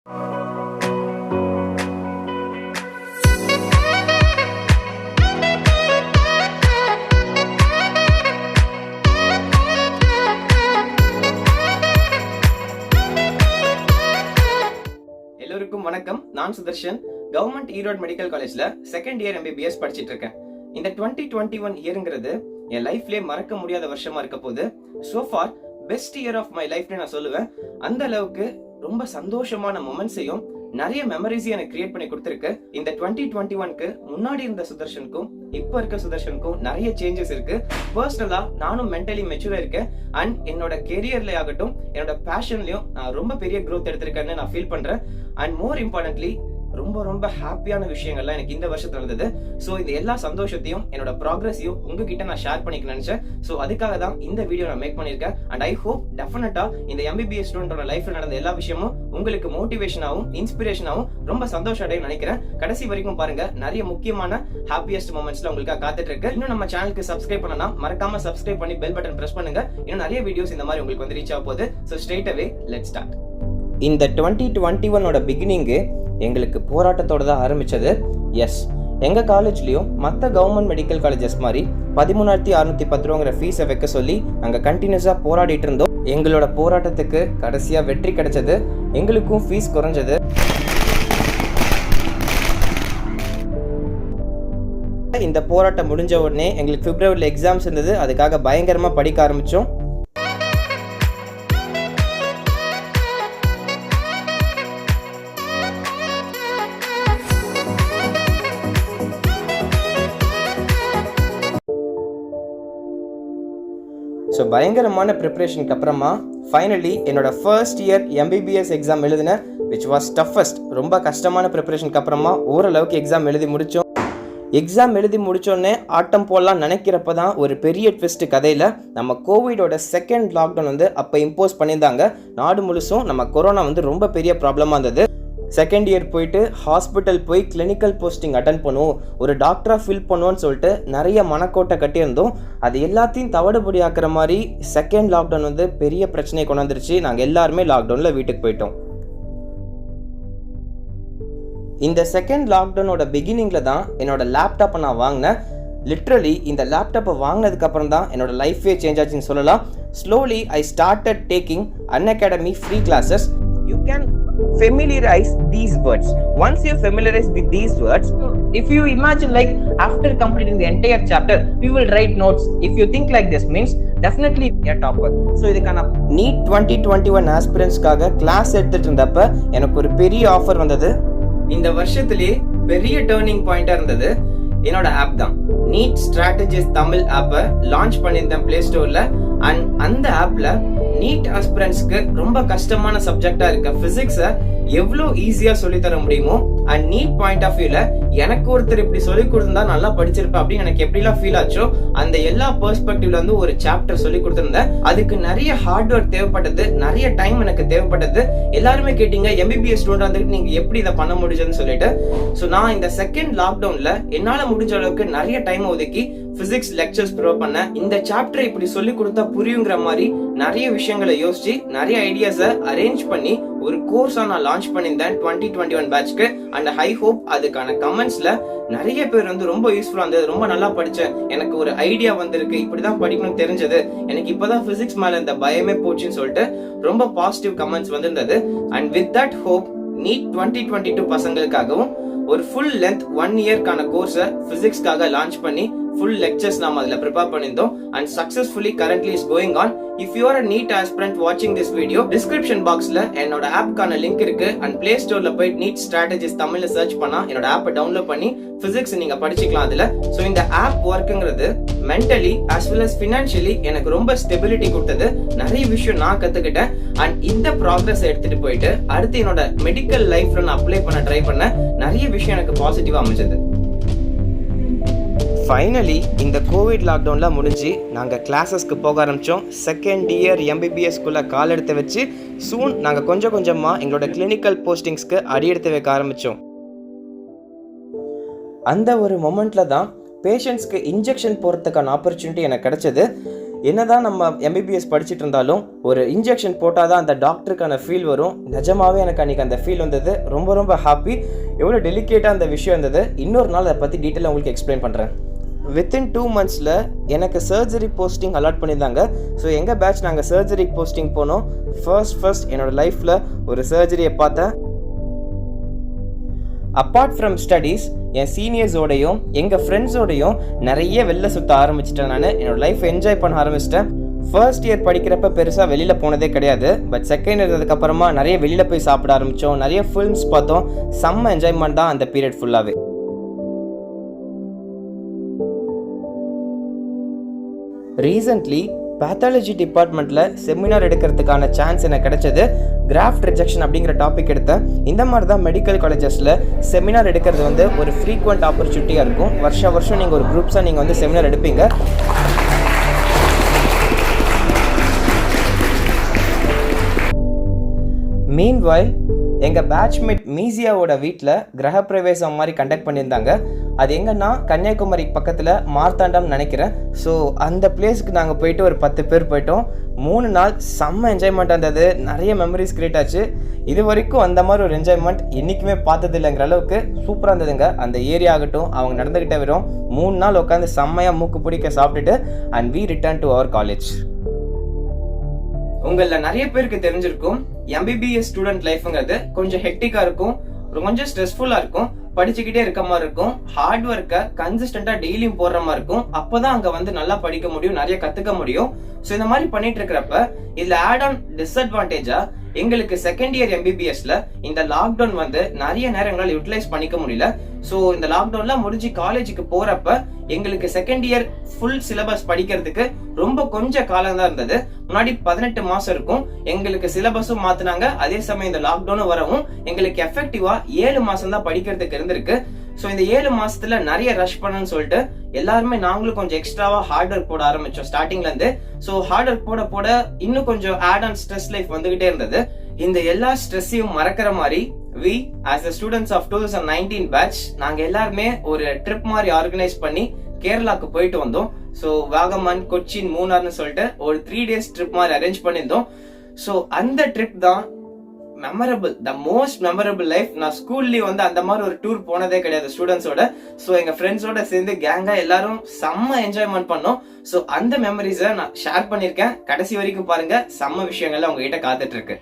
எல்லோருக்கும் வணக்கம். நான் சுதர்ஷன். கவர்மெண்ட் ஈரோடு மெடிக்கல் காலேஜ்ல செகண்ட் இயர் MBBS படிச்சிட்டு இருக்கேன். இந்த 2021 இயர்ங்கிறது என் லைஃப்லயே மறக்க முடியாத வருஷமா இருக்க போது. So far best year of my லைஃப்னு நான் சொல்லுவேன். அந்த அளவுக்கு ரொம்ப சந்தோஷமான மொமெண்ட்ஸையும் நிறைய மெமரிஸையும் எனக்கு கிரியேட் பண்ணி கொடுத்துருக்கு. இந்த 2021க்கு முன்னாடி இருந்த சுதர்ஷனுக்கும் இப்ப இருக்க சுதர்ஷனுக்கும் நிறைய சேஞ்சஸ் இருக்கு. பர்சனலா நானும் மென்டலி மெச்சூரா இருக்கேன். அண்ட் என்னோட கெரியர்ல ஆகட்டும், என்னோட பேஷன்லயும் நான் ரொம்ப பெரிய growth எடுத்திருக்கேன்னு நான் ஃபீல் பண்றேன். அண்ட் மோர் இம்பார்ட்டன்ட்லி ரொம்ப ஹாப்பியான விஷயங்கள்லாம் எனக்கு இந்த வருஷத்துல இருந்தது. ஸோ இந்த எல்லா சந்தோஷத்தையும் என்னோட ப்ராக்ரஸையும் உங்ககிட்ட நான் ஷேர் பண்ணிக்க நினைச்சேன். ஸோ அதுக்காக தான் இந்த வீடியோ நான் மேக் பண்ணியிருக்கேன். அண்ட் ஐ ஹோப் டெஃபினட்டா இந்த MBBS ஸ்டூடெண்டோட லைஃப்ல நடந்த எல்லா விஷயமும் உங்களுக்கு மோட்டிவேஷனாகவும் இன்ஸ்பிரேஷனாகவும் ரொம்ப சந்தோஷம் அடையும் நினைக்கிறேன். கடைசி வரைக்கும் பாருங்க, நிறைய முக்கியமான ஹாப்பியஸ்ட் மொமெண்ட்ஸ்ல உங்களுக்காக காத்துட்டு இருக்கு. இன்னும் நம்ம சேனலுக்கு சப்ஸ்கிரைப் பண்ணனா மறக்காம சப்ஸ்கிரைப் பண்ணி பெல் பட்டன் பிரஸ் பண்ணுங்க. இன்னும் நிறைய வீடியோஸ் இந்த மாதிரி உங்களுக்கு வந்து ரீச் ஆக போகுது. So straight away let's start. இந்த 2021ஓட பிகினிங்கு எங்களுக்கு போராட்டத்தோட தான் ஆரம்பிச்சது. எஸ், எங்கள் காலேஜ்லேயும் மற்ற கவர்மெண்ட் மெடிக்கல் காலேஜஸ் மாதிரி 13,610 ரூபாங்கிற ஃபீஸை வைக்க சொல்லி நாங்கள் கண்டினியூஸாக போராடிட்டு இருந்தோம். எங்களோட போராட்டத்துக்கு கடைசியாக வெற்றி கிடைச்சது. எங்களுக்கும் ஃபீஸ் குறைஞ்சது. இந்த போராட்டம் முடிஞ்ச உடனே எங்களுக்கு பிப்ரவரியில் எக்ஸாம்ஸ் இருந்தது. அதுக்காக பயங்கரமாக படிக்க ஆரம்பித்தோம். ஸோ பயங்கரமான ப்ரிப்ரேஷனுக்கு அப்புறமா ஃபைனலி என்னோட ஃபர்ஸ்ட் இயர் MBBS எக்ஸாம் எழுதினேன். Which was toughest. ரொம்ப கஷ்டமான ப்ரிப்ரேஷனுக்கு அப்புறமா ஓரளவுக்கு எக்ஸாம் எழுதி முடித்தோம். எக்ஸாம் எழுதி முடித்தோடனே ஆட்டம் போடலாம் நினைக்கிறப்ப தான் ஒரு பெரிய ட்விஸ்ட் கதையில் நம்ம கோவிடோட செகண்ட் லாக்டவுன் வந்து அப்போ இம்போஸ் பண்ணியிருந்தாங்க. நாடு முழுசும் நம்ம கொரோனா வந்து ரொம்ப பெரிய ப்ராப்ளமாக இருந்தது. செகண்ட் இயர் போயிட்டு ஹாஸ்பிட்டல் போய் கிளினிக்கல் போஸ்டிங் அட்டன் பண்ணுவோம், ஒரு டாக்டராக ஃபில் பண்ணுவோன்னு சொல்லிட்டு நிறைய மனக்கோட்டை கட்டியிருந்தோம். அது எல்லாத்தையும் தவிடுபடி ஆக்குற மாதிரி செகண்ட் லாக்டவுன் வந்து பெரிய பிரச்சனையை கொண்டு வந்துருச்சு. நாங்கள் எல்லாருமே லாக்டவுனில் வீட்டுக்கு போயிட்டோம். இந்த செகண்ட் லாக்டவுனோட பிகினிங்கில் தான் என்னோட லேப்டாப்பை நான் வாங்கினேன். லிட்ரலி இந்த லேப்டாப்பை வாங்கினதுக்கு அப்புறம் தான் என்னோட லைஃபே சேஞ்ச் ஆச்சுன்னு சொல்லலாம். Slowly I started taking Unacademy free classes. You can familiarize these words. Once you familiarize with these words, if you imagine like after completing the entire chapter, we will write notes. If you think like this means definitely a topper. So இதுக்கான NEET 2021 Aspirants-காக class எடுத்துட்டு இருந்தப்ப எனக்கு ஒரு பெரிய offer வந்தது. இந்த வருஷத்திலே பெரிய டர்னிங் பாயிண்டா இருந்தது என்னோட ஆப் தான். NEET Strategies தமிழ் ஆப்பை லான்ச் பண்ணியிருந்தேன் பிளே ஸ்டோர்ல. அண்ட் அந்த ஆப்ல NEET ஆஸ்பிரன்ட்ஸ்க்கு ரொம்ப கஷ்டமான சப்ஜெக்டா இருக்க பிசிக்ஸை எவ்வளோ ஈஸியா சொல்லித்தர முடியுமோ அண்ட் NEET பாயிண்ட் ஆஃப் வியூல எனக்கு ஒருத்தர் இப்படி சொல்லி கொடுத்திருந்தா நல்லா படிச்சிருப்பேன் அப்படின்னு எனக்கு எப்படிலாம் ஃபீல் ஆச்சோ அந்த எல்லா பெர்ஸ்பெக்டிவ்ல இருந்து ஒரு சாப்டர் சொல்லி கொடுத்திருந்தேன். அதுக்கு நிறைய ஹார்ட் ஒர்க் தேவைப்பட்டது, நிறைய டைம் எனக்கு தேவைப்பட்டது. எல்லாருமே கேட்டீங்க MBBS ஸ்டூடெண்ட் வந்துட்டு நீங்க எப்படி இதை பண்ண முடிஞ்சதுன்னு சொல்லிட்டு. ஸோ நான் இந்த செகண்ட் லாக்டவுன்ல என்னால முடிஞ்ச அளவுக்கு நிறைய டைம் ஒதுக்கி பிசிக்ஸ் லெக்சர்ஸ் ப்ரிப்பேர் பண்ண. இந்த சாப்டர் இப்படி சொல்லி கொடுத்தா புரியுங்கிற மாதிரி நிறைய விஷயங்களை யோசிச்சு நிறைய ஐடியாஸை அரேஞ்ச் பண்ணி ஒரு கோர்ஸா நான் லான்ச் பண்ணியிருந்தேன் 2021 பேட்ச்க்கு. அண்ட் ஐ ஹோப் அதுக்கான கமெண்ட்ஸ்ல நிறைய பேர் வந்து ரொம்ப யூஸ்ஃபுல்லா இருந்தது. ரொம்ப நல்லா படிச்சேன், எனக்கு ஒரு ஐடியா வந்திருக்கு, இப்படிதான் படிக்கணும்னு தெரிஞ்சது, எனக்கு இப்பதான் பிசிக்ஸ் மேல இந்த பயமே போச்சுன்னு சொல்லிட்டு ரொம்ப பாசிட்டிவ் கமெண்ட்ஸ் வந்திருந்தது. And with that hope NEET 2022 பசங்களுக்காகவும் ஒரு ஃபுல் லென்த் 1 இயர்க்கான கோர்ஸை பிசிக்ஸ்க்காக லான்ச் பண்ணி full lectures நாம அதுல ப்ரிப்பேர் பண்ணிருந்தோம். and successfully currently is going on. if you are a NEET aspirant watching this video, description boxல என்னோட ஆப்கான லிங்க் இருக்கு. and play storeல போய் NEET Strategies தமிழ்ல சர்ச் பண்ணா என்னோட ஆப்பை டவுன்லோட் பண்ணி பிசிக்ஸ் நீங்க படிச்சுக்கலாம் அதுல. சோ இந்த ஆப் ஒர்க்குங்கிறது mentally as well as financially எனக்கு ரொம்ப ஸ்டெபிலிட்டி கொடுத்தது. நிறைய விஷயம் நான் கத்துக்கிட்டேன். and இந்த ப்ராக்ரஸ் எடுத்துட்டு போயிட்டு அடுத்து என்னோட மெடிக்கல் லைஃப்ல நான் அப்ளை பண்ண ட்ரை பண்ண நிறைய விஷயம் எனக்கு பாசிட்டிவா அமைஞ்சது. ஃபைனலி இந்த கோவிட் லாக்டவுன்லாம் முடிஞ்சு நாங்கள் கிளாஸஸ்க்கு போக ஆரம்பித்தோம். செகண்ட் இயர் MBBSக்குள்ளே கால் எடுத்து வச்சு சூன் நாங்கள் கொஞ்சம் கொஞ்சமாக எங்களோட கிளினிக்கல் போஸ்டிங்ஸ்க்கு அடி எடுத்து வைக்க ஆரம்பித்தோம். அந்த ஒரு மொமெண்ட்டில் தான் பேஷண்ட்ஸ்க்கு இன்ஜெக்ஷன் போகிறதுக்கான ஆப்பர்ச்சுனிட்டி எனக்கு கிடைச்சது. என்னதான் நம்ம எம்பிபிஎஸ் படிச்சுட்டு இருந்தாலும் ஒரு இன்ஜெக்ஷன் போட்டால் தான் அந்த டாக்டருக்கான ஃபீல் வரும். நிஜமாவே எனக்கு அன்றைக்கி அந்த ஃபீல் வந்தது. ரொம்ப ரொம்ப ஹாப்பி. எவ்வளோ டெலிகேட்டாக அந்த விஷயம் இருந்தது. இன்னொரு நாள் அதை பற்றி டீட்டெயிலாக உங்களுக்கு எக்ஸ்பிளைன் பண்ணுறேன். வித்தின் 2 monthஸில் எனக்கு சர்ஜரி போஸ்டிங் அலாட் பண்ணியிருந்தாங்க. ஸோ எங்கள் பேட்ச் நாங்கள் சர்ஜரி போஸ்டிங் போனோம். ஃபர்ஸ்ட் என்னோடய லைஃப்பில் ஒரு சர்ஜரியை பார்த்தேன். அப்பார்ட் ஃப்ரம் ஸ்டடீஸ் என் சீனியர்ஸோடையும் எங்கள் ஃப்ரெண்ட்ஸோடையும் நிறைய வெளில சுற்ற ஆரம்பிச்சிட்டேன். நான் என்னோடய லைஃப் என்ஜாய் பண்ண ஆரம்பிச்சிட்டேன். ஃபர்ஸ்ட் இயர் படிக்கிறப்ப பெருசாக வெளியில் போனதே கிடையாது. பட் செகண்ட் இயர் அதுக்கப்புறமா நிறைய வெளியில் போய் சாப்பிட ஆரம்பித்தோம். நிறைய ஃபில்ம்ஸ் பார்த்தோம். செம்ம என்ஜாய்மெண்ட் தான் அந்த பீரியட் ஃபுல்லாகவே. ரீசன்ட்லி பேத்தாலஜி டிபார்ட்மெண்ட்டில் செமினார் எடுக்கிறதுக்கான சான்ஸ் எனக்கு கிடைச்சது. கிராஃப்ட் ரிஜெக்ஷன் அப்படிங்கிற டாபிக் எடுத்தேன். இந்த மாதிரி தான் மெடிக்கல் காலேஜஸில் செமினார் எடுக்கிறது வந்து ஒரு ஃப்ரீக்வெண்ட் ஆப்பர்ச்சுனிட்டியாக இருக்கும். வருஷம் நீங்கள் ஒரு குரூப்ஸாக நீங்கள் வந்து செமினார் எடுப்பீங்க. மீன்வைல் எங்கள் பேட்ச்மேட் மீசியாவோட வீட்டில் கிரகப்பிரவேசம் மாதிரி கண்டக்ட் பண்ணியிருந்தாங்க. அது எங்கன்னா கன்னியாகுமரி பக்கத்தில் மார்த்தாண்டம் நினைக்கிறேன். ஸோ அந்த பிளேஸுக்கு நாங்கள் போயிட்டு ஒரு 10 பேர் போயிட்டோம். 3 நாள் செம்ம என்ஜாய்மெண்ட் இருந்தது. நிறைய மெமரிஸ் கிரியேட் ஆச்சு. இது வரைக்கும் அந்த மாதிரி ஒரு என்ஜாய்மெண்ட் என்றைக்குமே பார்த்தது இல்லைங்கிற அளவுக்கு சூப்பராக இருந்ததுங்க. அந்த ஏரியா ஆகட்டும், அவங்க நடந்துக்கிட்ட வரும் 3 நாள் உட்காந்து செம்மையாக மூக்கு பிடிக்க சாப்பிட்டுட்டு and we return to our college. உங்களில் நிறைய பேருக்கு தெரிஞ்சிருக்கும், MBBS ஸ்டூடெண்ட் லைஃப்ங்கிறது கொஞ்சம் ஹெக்டிக்காக இருக்கும், கொஞ்சம் ஸ்ட்ரெஸ்ஃபுல்லாக இருக்கும், படிச்சுக்கிட்டே இருக்க மாதிரி இருக்கும், ஹார்ட் ஒர்க்கை கன்சிஸ்டண்டா டெய்லியும் போடுற மாதிரி இருக்கும். அப்பதான் அங்க வந்து நல்லா படிக்க முடியும், நிறைய கத்துக்க முடியும். ஸோ இந்த மாதிரி பண்ணிட்டு இருக்கிறப்ப இதுல ஆட் ஆன் டிஸ்அட்வான்டேஜா எங்களுக்கு செகண்ட் இயர் MBBSல இந்த லாக்டவுன் வந்து நிறைய நேரங்களால் யூட்டிலைஸ் பண்ணிக்க முடியல. ஸோ இந்த லாக்டவுன்ல முடிஞ்சு காலேஜுக்கு போறப்ப எங்களுக்கு செகண்ட் இயர் ஃபுல் சிலபஸ் படிக்கிறதுக்கு ரொம்ப கொஞ்சம் காலம் தான் இருந்தது. முன்னாடி 18 மாசம் இருக்கும். எங்களுக்கு சிலபஸும் மாத்தினாங்க. அதே சமயம் இந்த லாக்டவுனும் வரவும் எங்களுக்கு எஃபெக்டிவா 7 மாசம் தான் படிக்கிறதுக்கு இருந்திருக்கு. ஸோ இந்த 7 மாசத்துல நிறைய ரஷ் பண்ணணும்னு சொல்லிட்டு எல்லாருமே நாங்களும் கொஞ்சம் எக்ஸ்ட்ராவா ஹார்ட் ஒர்க் போட ஆரம்பிச்சோம் ஸ்டார்டிங்ல இருந்து. ஸோ ஹார்ட் ஒர்க் போட போட இன்னும் கொஞ்சம் ஆட் ஆன் ஸ்ட்ரெஸ் லைஃப் வந்துகிட்டே இருந்தது. இந்த எல்லா ஸ்ட்ரெஸ்ஸையும் மறக்கிற மாதிரி we as the students of 2019 batch நாங்க எல்லாருமே ஒரு ட்ரிப் மாதிரி ஆர்கனைஸ் பண்ணி கேரளாக்கு போயிட்டு வந்தோம். ஸோ வாகமன், கொச்சின், மூணார்னு சொல்லிட்டு ஒரு 3 days ட்ரிப் மாதிரி அரேஞ்ச் பண்ணியிருந்தோம். ஸோ அந்த ட்ரிப் தான் memorable, the most memorable life. நான் ஸ்கூல்லயே வந்து அந்த மாதிரி ஒரு டூர் போனதே கிடையாது ஸ்டூடெண்ட்ஸோட. ஸோ எங்க ஃப்ரெண்ட்ஸோட சேர்ந்து கேங்கா எல்லாரும் செம்ம என்ஜாய்மெண்ட் பண்ணோம். ஸோ அந்த மெமரிஸை நான் ஷேர் பண்ணியிருக்கேன். கடைசி வரைக்கும் பாருங்க, செம்ம விஷயங்கள்ல உங்ககிட்ட காத்துட்டு இருக்கு.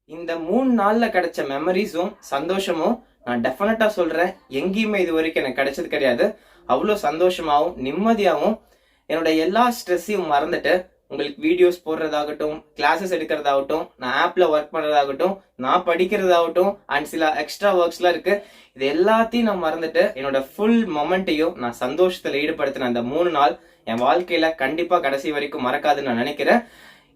இந்த 3 நாள்ல கிடைச்ச மெமரிஸும் சந்தோஷமும் நான் டெஃபினட்டா சொல்றேன், எங்கேயுமே இது வரைக்கும் எனக்கு கிடைச்சது கிடையாது. அவ்வளோ சந்தோஷமாவும் நிம்மதியாகவும் என்னோட எல்லா ஸ்ட்ரெஸ்ஸையும் மறந்துட்டு உங்களுக்கு வீடியோஸ் போடுறதாகட்டும், கிளாஸஸ் எடுக்கிறதாகட்டும், நான் ஆப்ல ஒர்க் பண்றதாகட்டும், நான் படிக்கிறதாகட்டும் அண்ட் சில எக்ஸ்ட்ரா ஒர்க்ஸ்லாம் இருக்கு. இது எல்லாத்தையும் நான் மறந்துட்டு என்னோட ஃபுல் மொமெண்ட்டையும் நான் சந்தோஷத்துல ஈடுபடுத்தின அந்த 3 நாள் என் வாழ்க்கையில கண்டிப்பா கடைசி வரைக்கும் மறக்காதுன்னு நான் நினைக்கிறேன்.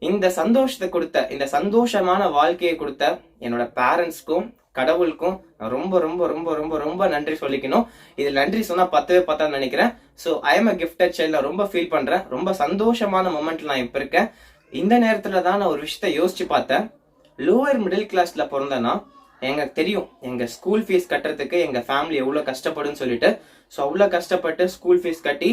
இந்த சந்தோஷத்தை கொடுத்த, இந்த சந்தோஷமான வாழ்க்கையை கொடுத்த என்னோட பேரண்ட்ஸ்க்கும் கடவுளுக்கும் நான் ரொம்ப ரொம்ப ரொம்ப ரொம்ப ரொம்ப நன்றி சொல்லிக்கணும். இது நன்றி சொன்னா பத்தவே பத்தான்னு நினைக்கிறேன். So I am a gifted child. நான் ரொம்ப ஃபீல் பண்றேன். ரொம்ப சந்தோஷமான மொமெண்ட்ல நான் இப்ப இருக்கேன். இந்த நேரத்துல தான் நான் ஒரு விஷயத்த யோசிச்சு பார்த்தேன். லோவர் மிடில் கிளாஸ்ல பிறந்தேன்னா எனக்கு தெரியும் எங்க ஸ்கூல் ஃபீஸ் கட்டுறதுக்கு எங்க ஃபேமிலி எவ்வளவு கஷ்டப்படுன்னு சொல்லிட்டு. ஸோ அவ்வளோ கஷ்டப்பட்டு ஸ்கூல் ஃபீஸ் கட்டி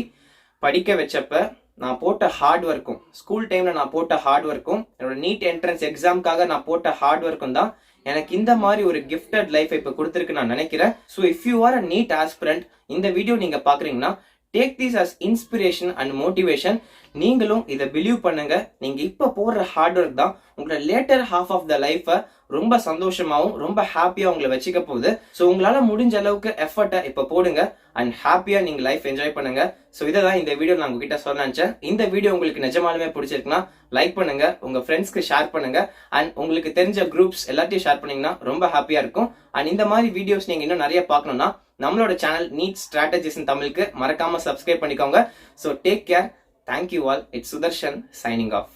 படிக்க வச்சப்ப நான் போட்ட ஹார்ட் ஒர்க்கும், ஸ்கூல் டைம்ல நான் போட்ட ஹார்ட் ஒர்க்கும், என்னோட நீட் என்ட்ரன்ஸ் எக்ஸாம்காக நான் போட்ட ஹார்ட் ஒர்க்கும் தான் எனக்கு இந்த மாதிரி ஒரு கிஃப்டட் லைஃப் இப்ப கொடுத்துருக்கு நான் நினைக்கிறேன். So if you are a NEET aspirant, இந்த வீடியோ நீங்க பாக்குறீங்கன்னா take this as inspiration and motivation. நீங்களும் இதை பிலீவ் பண்ணுங்க. நீங்க இப்ப போடுற ஹார்ட் ஒர்க் தான் உங்களோட லேட்டர் ஹாஃப் ஆஃப் த லைஃபை ரொம்ப சந்தோஷமாவும் ரொம்ப ஹாப்பியா உங்களை வச்சுக்க போகுது. ஸோ உங்களால முடிஞ்ச அளவுக்கு எஃபர்ட்டை இப்ப போடுங்க அண்ட் ஹாப்பியா நீங்க லைஃப் என்ஜாய் பண்ணுங்க. ஸோ இதை தான் இந்த வீடியோ நான் உங்ககிட்ட சொல்ல நினைச்சேன். இந்த வீடியோ உங்களுக்கு நிஜமாலுமே பிடிச்சிருக்குன்னா லைக் பண்ணுங்க, உங்க ஃப்ரெண்ட்ஸ்க்கு ஷேர் பண்ணுங்க அண்ட் உங்களுக்கு தெரிஞ்ச குரூப்ஸ் எல்லாத்தையும் ஷேர் பண்ணீங்கன்னா ரொம்ப ஹாப்பியா இருக்கும். அண்ட் இந்த மாதிரி வீடியோஸ் நீங்க இன்னும் நிறைய பார்க்கணும்னா நம்மளோட சேனல் நீட் ஸ்ட்ராட்டஜிஸ் இன் தமிழுக்கு மறக்காம சப்ஸ்கிரைப் பண்ணிக்கோங்க. So take care. Thank you all. It's Sudarshan signing of.